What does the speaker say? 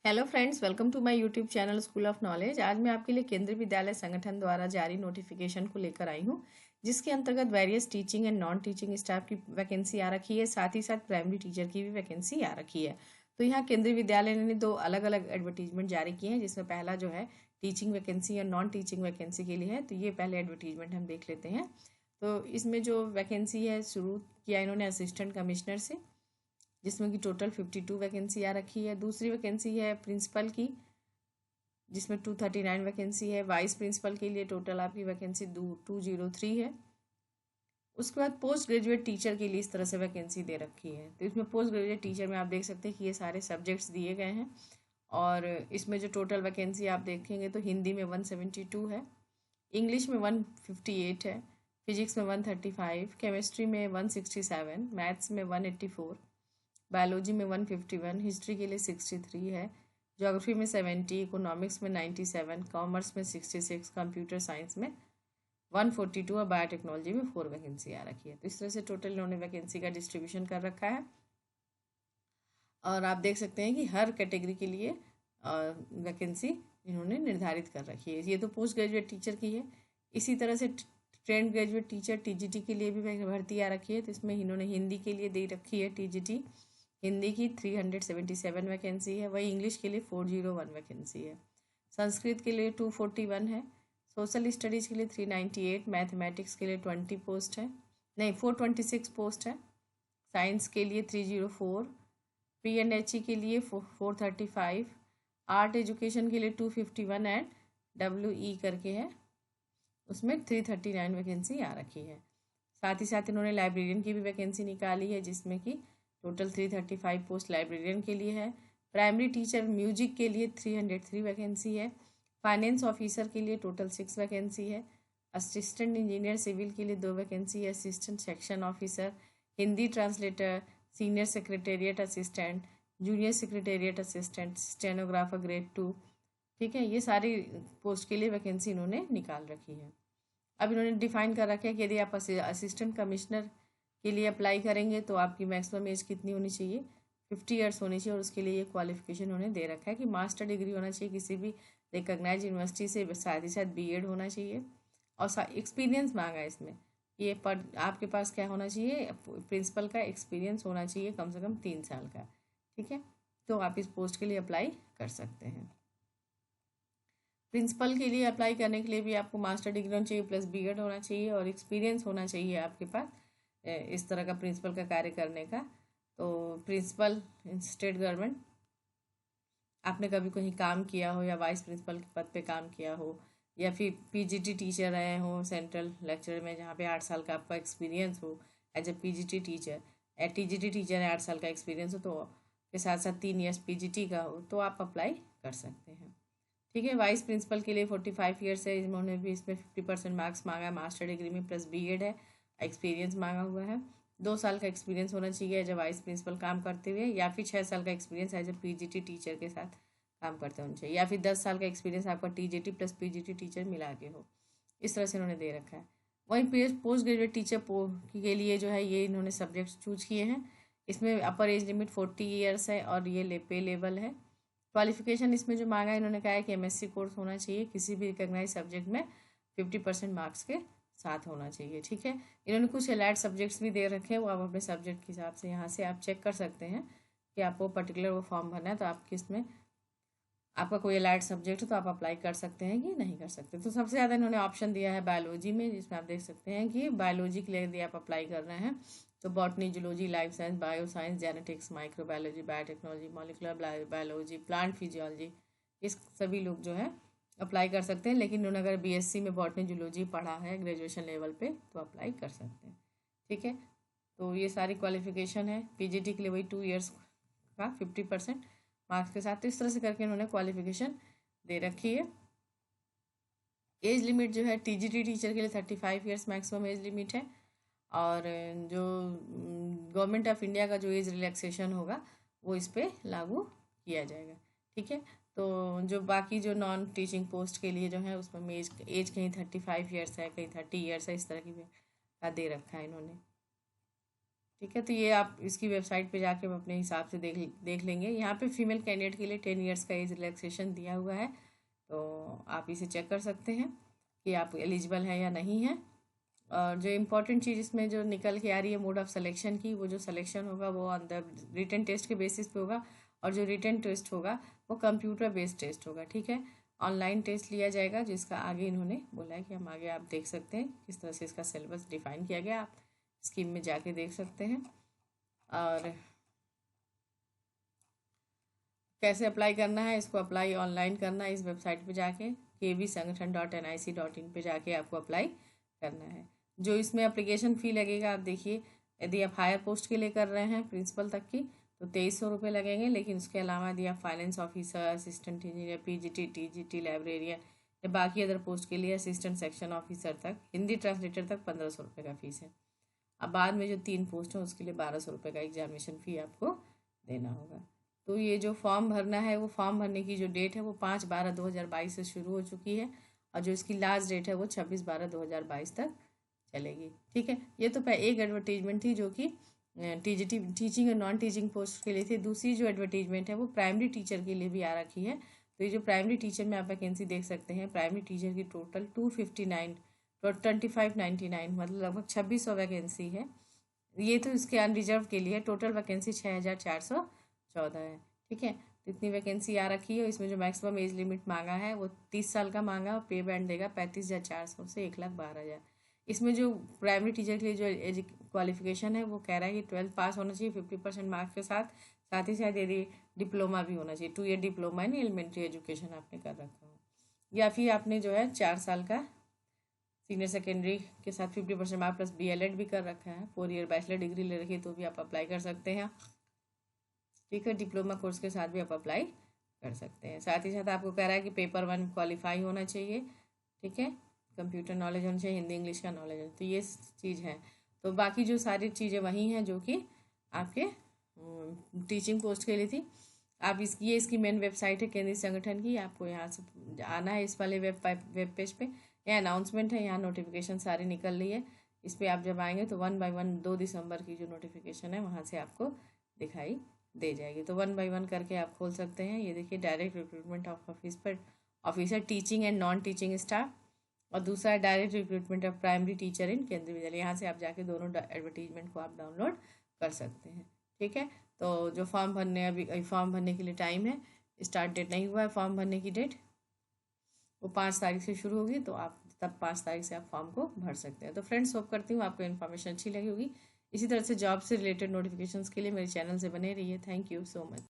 Hello friends, welcome to my YouTube channel school of knowledge. आज मैं आपके लिए केंद्रीय विद्यालय संगठन द्वारा जारी नोटिफिकेशन को लेकर आई हूँ, जिसके अंतर्गत various teaching and non teaching staff की वैकेंसी आ रखी है, साथ ही साथ प्राइमरी टीचर की भी वैकेंसी आ रखी है। तो यहाँ केंद्रीय विद्यालय ने दो अलग अलग एडवर्टीजमेंट जारी किए हैं, जिसमें पहला जो है टीचिंग वैकेंसी और नॉन टीचिंग वैकेंसी के लिए है। तो ये पहले एडवर्टीजमेंट हम देख लेते हैं। तो इसमें जो वैकेंसी है शुरू किया इन्होंने असिस्टेंट कमिश्नर से, जिसमें कि टोटल 52 वैकेंसी आ रखी है। दूसरी वैकेंसी है प्रिंसिपल की, जिसमें 239 वैकेंसी है। वाइस प्रिंसिपल के लिए टोटल आपकी वैकेंसी 203 है। उसके बाद पोस्ट ग्रेजुएट टीचर के लिए इस तरह से वैकेंसी दे रखी है। तो इसमें पोस्ट ग्रेजुएट टीचर में आप देख सकते हैं कि ये सारे सब्जेक्ट्स दिए गए हैं, और इसमें जो टोटल वैकेंसी आप देखेंगे तो हिंदी में 172 है, इंग्लिश में 158 है, फिजिक्स में 135, केमिस्ट्री में 167, मैथ्स में 184, बायोलॉजी में 151, हिस्ट्री के लिए 63 है, ज्योग्राफी में 70, इकोनॉमिक्स में 97, कॉमर्स में 66, कंप्यूटर साइंस में 142 और बायोटेक्नोलॉजी में 4 वैकेंसी आ रखी है। तो इस तरह से टोटल इन्होंने वैकेंसी का डिस्ट्रीब्यूशन कर रखा है, और आप देख सकते हैं कि हर कैटेगरी के लिए वैकेंसी इन्होंने निर्धारित कर रखी है। ये तो पोस्ट ग्रेजुएट टीचर की है। इसी तरह से ट्रेंड ग्रेजुएट टीचर टीजीटी के लिए भी भर्ती आ रखी है। तो इसमें इन्होंने हिंदी के लिए दे रखी है टीजीटी, हिंदी की 377 वैकेंसी है। वही इंग्लिश के लिए 401 वैकेंसी है। संस्कृत के लिए 241 है, सोशल स्टडीज़ के लिए 398, मैथमेटिक्स के लिए 20 पोस्ट है, नहीं 426 पोस्ट है, साइंस के लिए 304, PNHE के लिए 435, आर्ट एजुकेशन के लिए 251 एंड WE करके है, उसमें 339 वैकेंसी आ रखी है। साथ ही साथ इन्होंने लाइब्रेरियन की भी वैकेंसी निकाली है, जिसमें कि टोटल 335 पोस्ट लाइब्रेरियन के लिए है। प्राइमरी टीचर म्यूजिक के लिए 303 वैकेंसी है। फाइनेंस ऑफिसर के लिए टोटल 6 वैकेंसी है। असिस्टेंट इंजीनियर सिविल के लिए 2 वैकेंसी है। Assistant section officer, Hindi translator, senior secretariat assistant, junior secretariat assistant, stenographer grade 2, ठीक है। ये सारी पोस्ट के लिए वैकेंसी इन्होंने निकाल रखी है। अब इन्होंने डिफाइन कर रखा है कि यदि आप असिस्टेंट कमिश्नर के लिए अप्लाई करेंगे तो आपकी मैक्सिमम एज कितनी होनी चाहिए, 50 ईयर्स होनी चाहिए। और उसके लिए ये क्वालिफिकेशन उन्होंने दे रखा है कि मास्टर डिग्री होना चाहिए किसी भी रिकॉग्नाइज यूनिवर्सिटी से, साथ ही साथ BEd होना चाहिए, और एक्सपीरियंस मांगा है इसमें। ये पर आपके पास क्या होना चाहिए, प्रिंसिपल का एक्सपीरियंस होना चाहिए कम से कम 3 साल का, ठीक है। तो आप इस पोस्ट के लिए अप्लाई कर सकते हैं। प्रिंसिपल के लिए अप्लाई करने के लिए भी आपको मास्टर डिग्री होनी चाहिए, प्लस BEd होना चाहिए, और एक्सपीरियंस होना चाहिए आपके पास इस तरह का प्रिंसिपल का कार्य करने का। तो प्रिंसिपल स्टेट गवर्नमेंट, आपने कभी कहीं काम किया हो, या वाइस प्रिंसिपल के पद पे काम किया हो, या फिर PGT टीचर रहे हो सेंट्रल लेक्चर में, जहाँ पे 8 साल का आपका एक्सपीरियंस हो एज ए PGT टीचर, या TGT टीचर है 8 साल का एक्सपीरियंस हो, तो के साथ साथ 3 ईयर्स PGT का हो, तो आप अप्लाई कर सकते हैं, ठीक है। वाइस प्रिंसिपल के लिए 45 ईयर्स है, इन्होंने भी इसमें 50% मार्क्स मांगा है, मास्टर डिग्री में प्लस BEd है, एक्सपीरियंस मांगा हुआ है। 2 साल का एक्सपीरियंस होना चाहिए एज ए वाइस प्रिंसिपल काम करते हुए, या फिर 6 साल का experience as a PGT teacher के साथ काम करते होना चाहिए, या फिर 10 साल का एक्सपीरियंस आपका TGT प्लस PGT टीचर मिला के हो। इस तरह से इन्होंने दे रखा है। वहीं पोस्ट ग्रेजुएट टीचर के लिए जो है ये इन्होंने सब्जेक्ट्स चूज किए हैं। इसमें अपर एज लिमिट 40 ईयर्स है, और ये पे लेवल है। क्वालिफिकेशन इसमें जो मांगा है, इन्होंने कहा है कि MSc कोर्स होना चाहिए किसी भी रिकॉग्नाइज सब्जेक्ट में 50% मार्क्स के साथ होना चाहिए, ठीक है। इन्होंने कुछ एलाइड सब्जेक्ट्स भी दे रखे हैं, वो आप अपने सब्जेक्ट के हिसाब से यहाँ से आप चेक कर सकते हैं कि आपको पर्टिकुलर वो फॉर्म भरना है, तो आप किसमें आपका कोई एलाइड सब्जेक्ट है तो आप अप्लाई कर सकते हैं कि नहीं कर सकते। तो सबसे ज़्यादा इन्होंने ऑप्शन दिया है बायोलॉजी में, जिसमें आप देख सकते हैं कि बायोलॉजी के लिए यदि आप अप्लाई कर रहे हैं तो botany, zoology, life science, bio science, genetics, microbiology, biotechnology, molecular biology, plant physiology, इस सभी लोग जो है अप्लाई कर सकते हैं। लेकिन उन्होंने अगर BSc में बॉटनी जूलॉजी पढ़ा है ग्रेजुएशन लेवल पे तो अप्लाई कर सकते हैं, ठीक है। तो ये सारी क्वालिफिकेशन है। PGT के लिए वही 2 ईयर्स का 50% मार्क्स के साथ। तो इस तरह से करके उन्होंने क्वालिफिकेशन दे रखी है। एज लिमिट जो है TGT टीचर के लिए 35 ईयर्स मैक्सिमम एज लिमिट है, और जो गवर्नमेंट ऑफ इंडिया का जो एज रिलैक्सेशन होगा वो इस पर लागू किया जाएगा, ठीक है। तो जो बाकी जो नॉन टीचिंग पोस्ट के लिए जो है उसमें एज कहीं 35 ईयर्स है, कहीं 30 ईयर्स है, इस तरह की का दे रखा है इन्होंने। ठीक है, तो ये आप इसकी वेबसाइट पे जाके अपने हिसाब से देख लेंगे। यहाँ पे फीमेल कैंडिडेट के लिए 10 ईयर्स का एज रिलैक्सेशन दिया हुआ है, तो आप इसे चेक कर सकते हैं कि आप एलिजिबल है या नहीं है। और जो इम्पोर्टेंट चीज़ इसमें जो निकल के आ रही है मोड ऑफ सिलेक्शन की, वो जो सिलेक्शन होगा वो ऑन द रिटन टेस्ट के बेसिस पे होगा, और जो रिटन टेस्ट होगा वो कंप्यूटर बेस्ड टेस्ट होगा। ठीक है, ऑनलाइन टेस्ट लिया जाएगा, जिसका आगे इन्होंने बोला है कि हम आगे आप देख सकते हैं किस तरह से इसका सिलेबस डिफाइन किया गया, आप स्कीम में जाके देख सकते हैं। और कैसे अप्लाई करना है, इसको अप्लाई ऑनलाइन करना है, इस वेबसाइट पे जाके kvsangathan.nic.in पे जाके आपको अप्लाई करना है। जो इसमें अप्लीकेशन फ़ी लगेगा, आप देखिए, यदि आप हायर पोस्ट के लिए कर रहे हैं प्रिंसिपल तक की तो 2300 रुपये लगेंगे, लेकिन उसके अलावा यदि आप finance officer, assistant engineer, PGT, TGT, librarian या बाकी अदर पोस्ट के लिए असिस्टेंट सेक्शन ऑफिसर तक, हिंदी ट्रांसलेटर तक 1500 रुपये का फीस है। अब बाद में जो 3 पोस्ट हैं उसके लिए 1200 रुपये का एग्जामिनेशन फ़ी आपको देना होगा। तो ये जो फॉर्म भरना है, वो फॉर्म भरने की जो डेट है वो 5/12/2022 से शुरू हो चुकी है, और जो इसकी लास्ट डेट है वो 26/12/2022 तक चलेगी। ठीक है, ये तो एक एडवर्टीजमेंट थी जो कि टीजीटी टीचिंग और नॉन टीचिंग पोस्ट के लिए थी। दूसरी जो एडवर्टीजमेंट है वो प्राइमरी टीचर के लिए भी आ रखी है। तो ये जो प्राइमरी टीचर में आप वैकेंसी देख सकते हैं, प्राइमरी टीचर की टोटल 259 2599 मतलब लगभग 2600 वैकेंसी है। ये तो इसके अनरिजर्व के लिए, टोटल वैकेंसी 6414 है। ठीक है, तो इतनी वैकेंसी आ रखी है। इसमें जो मैक्सिमम एज लिमिट मांगा है वो 30 साल का मांगा, और पे बैंड देगा 35,400 से 1,12,000। इसमें जो प्राइमरी टीचर के लिए जो एज क्वालिफिकेशन है वो कह रहा है कि 12th पास होना चाहिए 50% मार्क्स के साथ, साथ ही साथ यदि डिप्लोमा भी होना चाहिए, 2 year diploma in elementary education आपने कर रखा हो, या फिर आपने जो है 4 साल का सीनियर सेकेंडरी के साथ 50% मार्क्स प्लस BLED भी कर रखा है, 4 ईयर बैचलर डिग्री ले रखी है, तो भी आप अप्लाई कर सकते हैं। ठीक है, डिप्लोमा कोर्स के साथ भी आप अप्लाई कर सकते हैं। साथ ही साथ आपको कह रहा है कि पेपर 1 क्वालिफाई होना चाहिए। ठीक है, कंप्यूटर नॉलेज होना चाहिए, हिंदी इंग्लिश का नॉलेज है, तो ये चीज़ है। तो बाकी जो सारी चीज़ें वही हैं जो कि आपके टीचिंग पोस्ट के लिए थी। आप ये इसकी मेन वेबसाइट है केंद्रीय संगठन की, आपको यहाँ से आना है इस वाले वेब पेज पे। यहाँ अनाउंसमेंट है, यहाँ नोटिफिकेशन सारी निकल रही है। इस पर आप जब आएंगे तो 1 बाय 1 2 दिसंबर की जो नोटिफिकेशन है वहाँ से आपको दिखाई दे जाएगी। तो 1 बाय 1 करके आप खोल सकते हैं। ये देखिए, direct recruitment of officer teaching and non teaching staff, और दूसरा है direct recruitment of primary teacher इन केंद्रीय विद्यालय। यहाँ से आप जाके दोनों एडवर्टीजमेंट को आप डाउनलोड कर सकते हैं। ठीक है, तो जो फॉर्म भरने, अभी फॉर्म भरने के लिए टाइम है, स्टार्ट डेट नहीं हुआ है फॉर्म भरने की डेट, वो 5 तारीख से शुरू होगी, तो आप तब 5 तारीख से आप फॉर्म को भर सकते हैं। तो फ्रेंड्स, होप करती हूँ आपको इन्फॉर्मेशन अच्छी लगी होगी। इसी तरह से जॉब से रिलेटेड नोटिफिकेशंस के लिए मेरे चैनल से बने रहिए। Thank you so much.